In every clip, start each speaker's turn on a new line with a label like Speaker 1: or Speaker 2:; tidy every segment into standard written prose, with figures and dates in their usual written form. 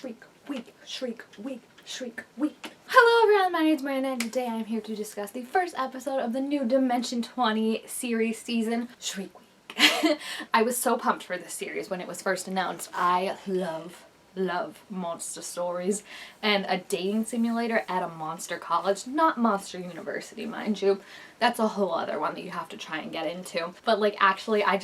Speaker 1: Shriek Week, Shriek Week, Shriek Week. Hello everyone, my name is Miranda and today I'm here to discuss the first episode of the new Dimension 20 series season, Shriek Week. I was so pumped for this series when it was first announced. I love monster stories and a dating simulator at a monster college, not Monster University, mind you. That's a whole other one that you have to try and get into. But like actually I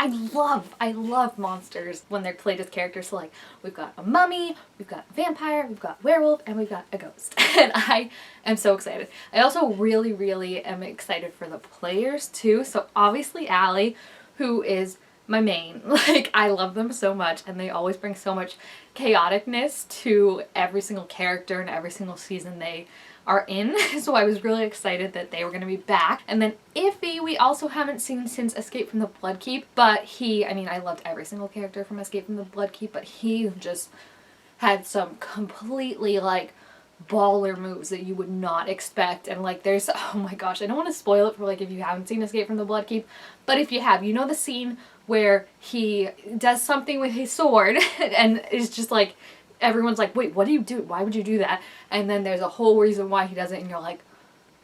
Speaker 1: love monsters when they're played as characters. So like we've got a mummy, we've got a vampire, we've got werewolf, and we've got a ghost. And I am so excited. I also really am excited for the players too. So obviously Allie, who is my main. Like, I love them so much and they always bring so much chaoticness to every single character and every single season they are in. So I was really excited that they were going to be back. And then Iffy, we also haven't seen since Escape from the Bloodkeep, but I loved every single character from Escape from the Bloodkeep, but he just had some completely like baller moves that you would not expect. And like there's, oh my gosh, I don't want to spoil it for like if you haven't seen Escape from the Bloodkeep, but if you have, you know the scene where he does something with his sword and it's just like everyone's like, wait, what do you do? Why would you do that? And then there's a whole reason why he does it and you're like,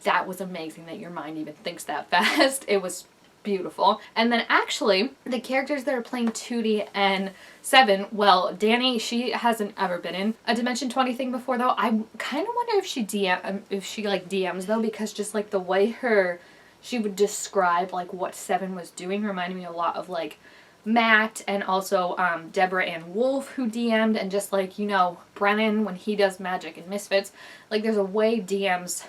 Speaker 1: that was amazing that your mind even thinks that fast. It was beautiful. And then actually the characters that are playing Tootie and Seven, well, Danny, she hasn't ever been in a Dimension 20 thing before though. I kind of wonder if she DMs though, because just like the way she would describe like what Seven was doing reminded me a lot of like Matt and also Deborah and Wolf who DM'd, and just like, you know, Brennan when he does Magic and Misfits. Like there's a way DMs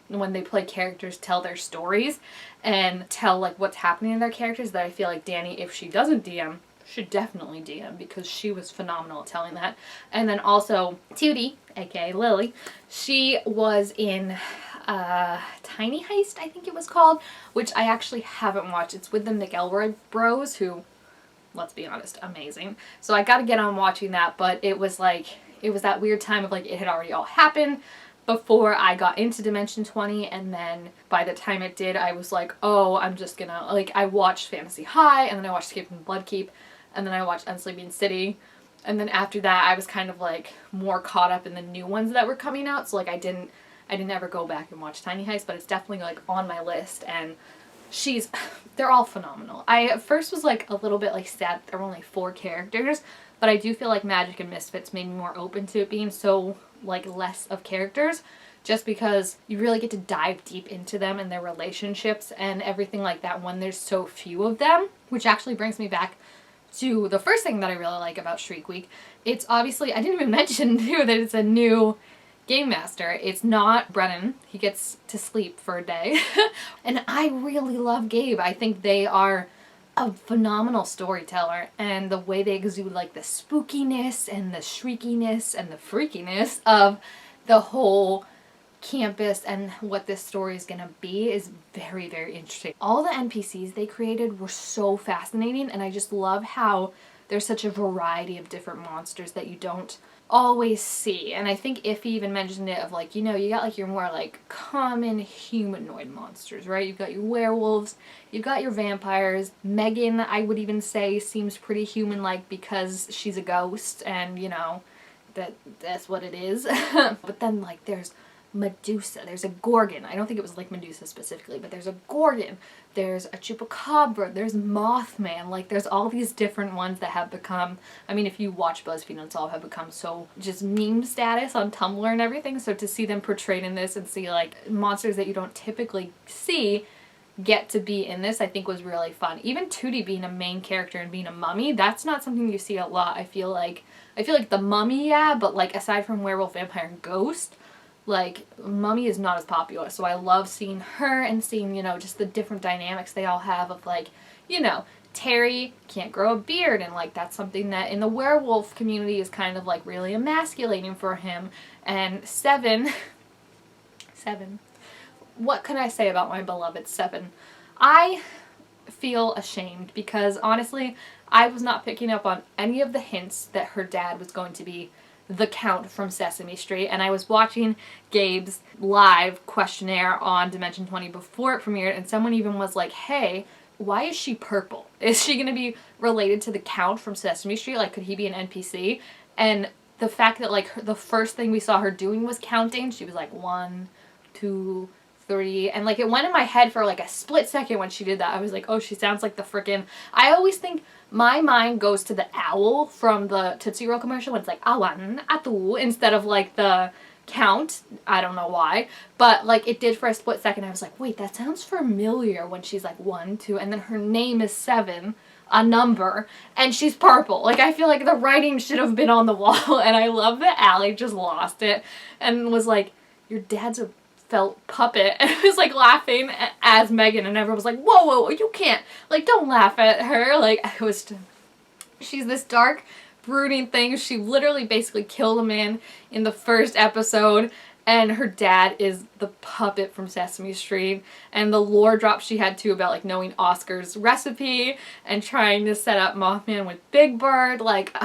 Speaker 1: when they play characters tell their stories and tell like what's happening in their characters that I feel like Danny, if she doesn't DM, should definitely DM because she was phenomenal at telling that. And then also Tootie, aka Lily, she was in Tiny Heist, I think it was called, which I actually haven't watched. It's with the McElroy bros who, let's be honest, amazing. So I gotta get on watching that, but it was that weird time of like it had already all happened before I got into Dimension 20, and then by the time it did I was like, oh, I'm just gonna, like, I watched Fantasy High and then I watched Escape from the Bloodkeep and then I watched Unsleeping City, and then after that I was kind of like more caught up in the new ones that were coming out, so like I didn't ever go back and watch Tiny Heist, but it's definitely like on my list, and they're all phenomenal. I at first was like a little bit like sad there were only 4 characters, but I do feel like Magic and Misfits made me more open to it being so like less of characters, just because you really get to dive deep into them and their relationships and everything like that when there's so few of them, which actually brings me back to the first thing that I really like about Shriek Week. It's obviously, I didn't even mention too that it's a new Game Master. It's not Brennan. He gets to sleep for a day. And I really love Gabe. I think they are a phenomenal storyteller, and the way they exude like the spookiness and the shriekiness and the freakiness of the whole campus and what this story is gonna be is very interesting. All the NPCs they created were so fascinating, and I just love how there's such a variety of different monsters that you don't always see. And I think Iffy even mentioned it of like, you know, you got like your more like common humanoid monsters, right? You've got your werewolves, you've got your vampires. Megan, I would even say, seems pretty human-like because she's a ghost and, you know, that's what it is. But then like there's Medusa, there's a Gorgon. I don't think it was like Medusa specifically, but there's a Gorgon, there's a Chupacabra, there's Mothman. Like there's all these different ones that have become, I mean, if you watch BuzzFeed Unsolved, have become so just meme status on Tumblr and everything. So to see them portrayed in this and see like monsters that you don't typically see get to be in this, I think was really fun. Even Tootie being a main character and being a mummy, that's not something you see a lot. I feel like the mummy, yeah, but like aside from werewolf, vampire, and ghost, like mummy is not as popular. So I love seeing her and seeing, you know, just the different dynamics they all have of like, you know, Terry can't grow a beard, and like that's something that in the werewolf community is kind of like really emasculating for him. And Seven, what can I say about my beloved Seven? I feel ashamed because honestly I was not picking up on any of the hints that her dad was going to be the Count from Sesame Street, and I was watching Gabe's live questionnaire on Dimension 20 before it premiered, and someone even was like, hey, why is she purple? Is she going to be related to the Count from Sesame Street? Like, could he be an NPC? And the fact that like the first thing we saw her doing was counting. She was like 1, 2, 3, and like it went in my head for like a split second when she did that. I was like, oh, she sounds like the frickin'. I always think my mind goes to the owl from the Tootsie Roll commercial when it's like awan, atu, instead of like the count. I don't know why, but like it did for a split second. I was like, wait, that sounds familiar when she's like 1, 2, and then her name is 7, a number, and she's purple. Like I feel like the writing should have been on the wall. And I love that Allie just lost it and was like, your dad's a felt puppet, and I was like laughing as Megan, and everyone was like, whoa, you can't, like, don't laugh at her. Like, I was just, she's this dark brooding thing. She literally basically killed a man in the first episode, and her dad is the puppet from Sesame Street. And the lore drop she had too about like knowing Oscar's recipe and trying to set up Mothman with Big Bird. Like,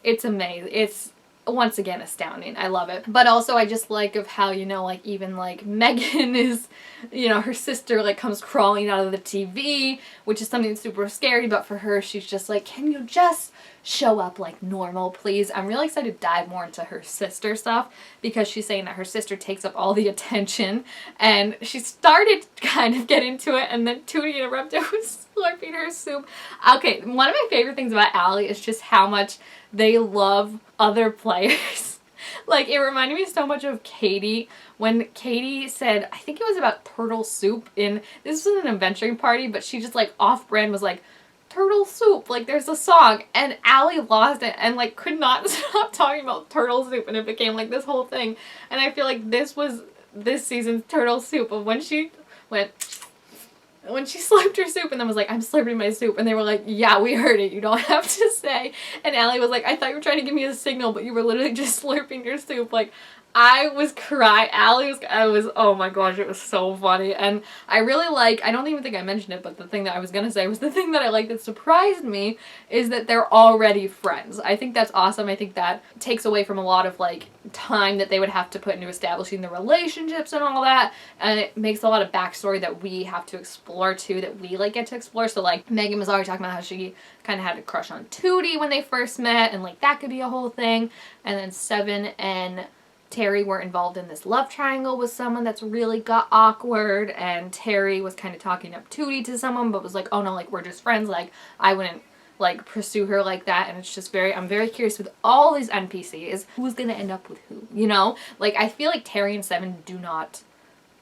Speaker 1: it's amazing. It's once again astounding. I love it. But also I just like of how, you know, like even like Megan is, you know, her sister like comes crawling out of the TV, which is something super scary, but for her she's just like, can you just show up like normal, please? I'm really excited to dive more into her sister stuff, because she's saying that her sister takes up all the attention, and she started to kind of get into it, and then Tootie interrupted with slurping her soup. Okay, one of my favorite things about Allie is just how much they love other players. Like, it reminded me so much of Katie, when Katie said, I think it was about turtle soup in, this was an adventuring party, but she just like off-brand was like, turtle soup, like there's a song, and Allie lost it and like could not stop talking about turtle soup, and it became like this whole thing. And I feel like this was this season's turtle soup of when she slurped her soup and then was like, I'm slurping my soup, and they were like, yeah, we heard it, you don't have to say. And Allie was like, I thought you were trying to give me a signal, but you were literally just slurping your soup. Like, I was crying. Oh my gosh, it was so funny. And I really like, I don't even think I mentioned it, but the thing that I was gonna say was the thing that I like that surprised me is that they're already friends. I think that's awesome. I think that takes away from a lot of like time that they would have to put into establishing the relationships and all that. And it makes a lot of backstory that we have to explore too, that we like get to explore. So like Megan was already talking about how she kind of had a crush on Tootie when they first met, and like that could be a whole thing. And then Seven and Terry were involved in this love triangle with someone that's really got awkward, and Terry was kind of talking up Tootie to someone, but was like, oh no, like we're just friends, like I wouldn't like pursue her like that. And it's just I'm very curious with all these NPCs, who's gonna end up with who, you know? Like I feel like Terry and Seven do not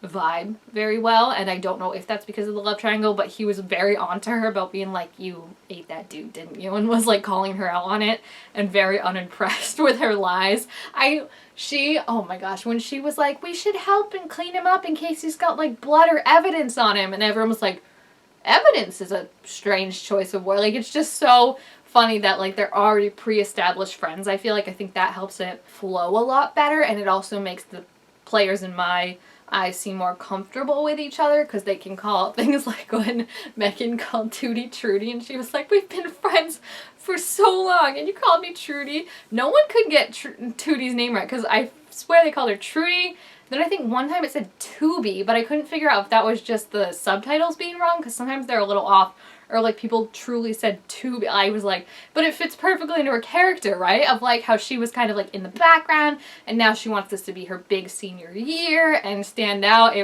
Speaker 1: vibe very well, and I don't know if that's because of the love triangle, but he was very onto her about being like, you ate that dude, didn't you? And was like calling her out on it, and very unimpressed with her lies. Oh my gosh, when she was like, we should help and clean him up in case he's got like blood or evidence on him, and everyone was like, evidence is a strange choice of word. Like, it's just so funny that like they're already pre-established friends. I think that helps it flow a lot better, and it also makes the players in my eyes seem more comfortable with each other, because they can call out things like when Megan called Tootie Trudy, and she was like, we've been friends for so long and you called me Trudy. No one could get Tootie's name right, because I swear they called her Trudy. Then I think one time it said Tooby, but I couldn't figure out if that was just the subtitles being wrong, because sometimes they're a little off, or like people truly said Tooby. I was like, but it fits perfectly into her character, right? Of like how she was kind of like in the background, and now she wants this to be her big senior year and stand out.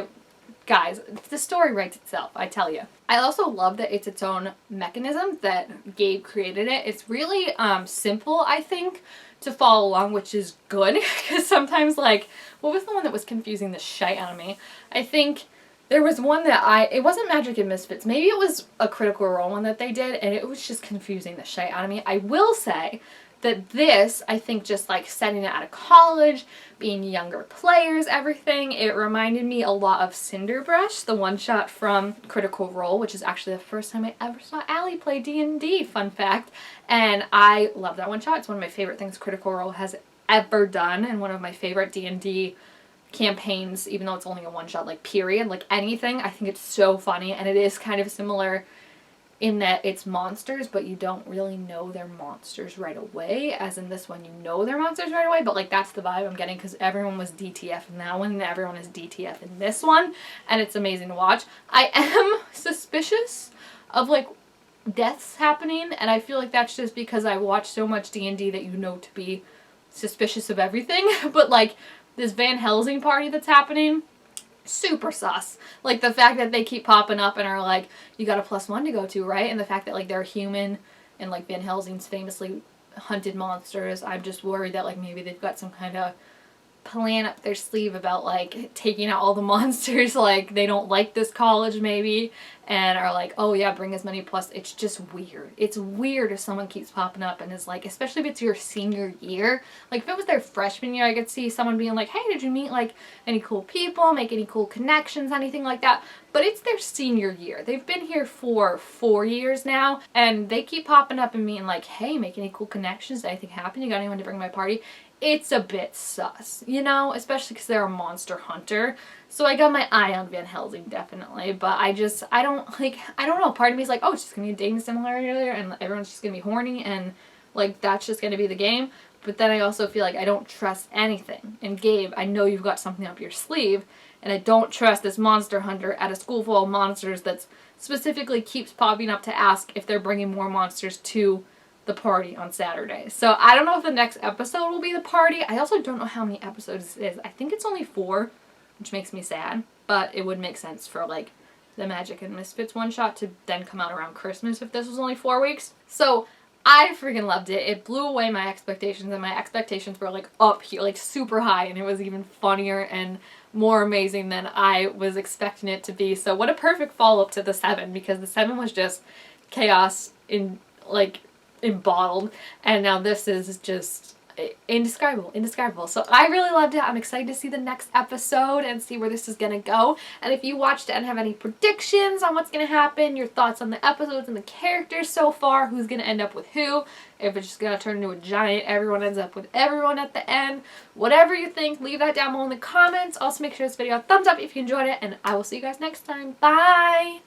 Speaker 1: Guys, the story writes itself, I tell you. I also love that it's its own mechanism, that Gabe created it. It's really simple, I think, to follow along, which is good, because sometimes, like, what was the one that was confusing the shite out of me? I think there was one that it wasn't Magic and Misfits, maybe it was a Critical Role one that they did, and it was just confusing the shite out of me. I will say that this, I think, just like setting it out of college, being younger players, everything, it reminded me a lot of Cinderbrush, the one-shot from Critical Role, which is actually the first time I ever saw Allie play D&D, fun fact. And I love that one-shot. It's one of my favorite things Critical Role has ever done, and one of my favorite D&D campaigns, even though it's only a one-shot, like, period, like anything. I think it's so funny, and it is kind of similar in that it's monsters, but you don't really know they're monsters right away, as in this one you know they're monsters right away, but like that's the vibe I'm getting, because everyone was DTF in that one and everyone is DTF in this one, and it's amazing to watch. I am suspicious of like deaths happening, and I feel like that's just because I watch so much D&D that you know to be suspicious of everything. But like this Van Helsing party that's happening, super sus. Like the fact that they keep popping up and are like, you got a +1 to go to, right? And the fact that like they're human and like Van Helsing's famously hunted monsters. I'm just worried that like maybe they've got some kind of plan up their sleeve about like taking out all the monsters. Like they don't like this college maybe, and are like, oh yeah, bring as many plus. It's just weird. It's weird if someone keeps popping up and is like, especially if it's your senior year. Like if it was their freshman year, I could see someone being like, hey, did you meet like any cool people, make any cool connections, anything like that. But it's their senior year. They've been here for 4 years now, and they keep popping up and being like, hey, make any cool connections, did anything happen, you got anyone to bring to my party? It's a bit sus, you know, especially because they're a monster hunter. So I got my eye on Van Helsing, definitely, but I don't know, part of me is like, oh, it's just gonna be a dating similarity and everyone's just gonna be horny and like that's just gonna be the game. But then I also feel like I don't trust anything. And Gabe, I know you've got something up your sleeve, and I don't trust this monster hunter at a school full of monsters that specifically keeps popping up to ask if they're bringing more monsters to the party on Saturday. So I don't know if the next episode will be the party. I also don't know how many episodes it is. I think it's only 4, which makes me sad, but it would make sense for like the Magic and Misfits one shot to then come out around Christmas if this was only 4 weeks. So I freaking loved it. It blew away my expectations, and my expectations were like up here, like super high, and it was even funnier and more amazing than I was expecting it to be. So what a perfect follow-up to the 7, because the 7 was just chaos in like bottled, and now this is just indescribable. So I really loved it. I'm excited to see the next episode and see where this is gonna go. And if you watched it and have any predictions on what's gonna happen, your thoughts on the episodes and the characters so far, who's gonna end up with who, if it's just gonna turn into a giant everyone ends up with everyone at the end, whatever you think, leave that down below in the comments. Also make sure this video a thumbs up if you enjoyed it, and I will see you guys next time. Bye!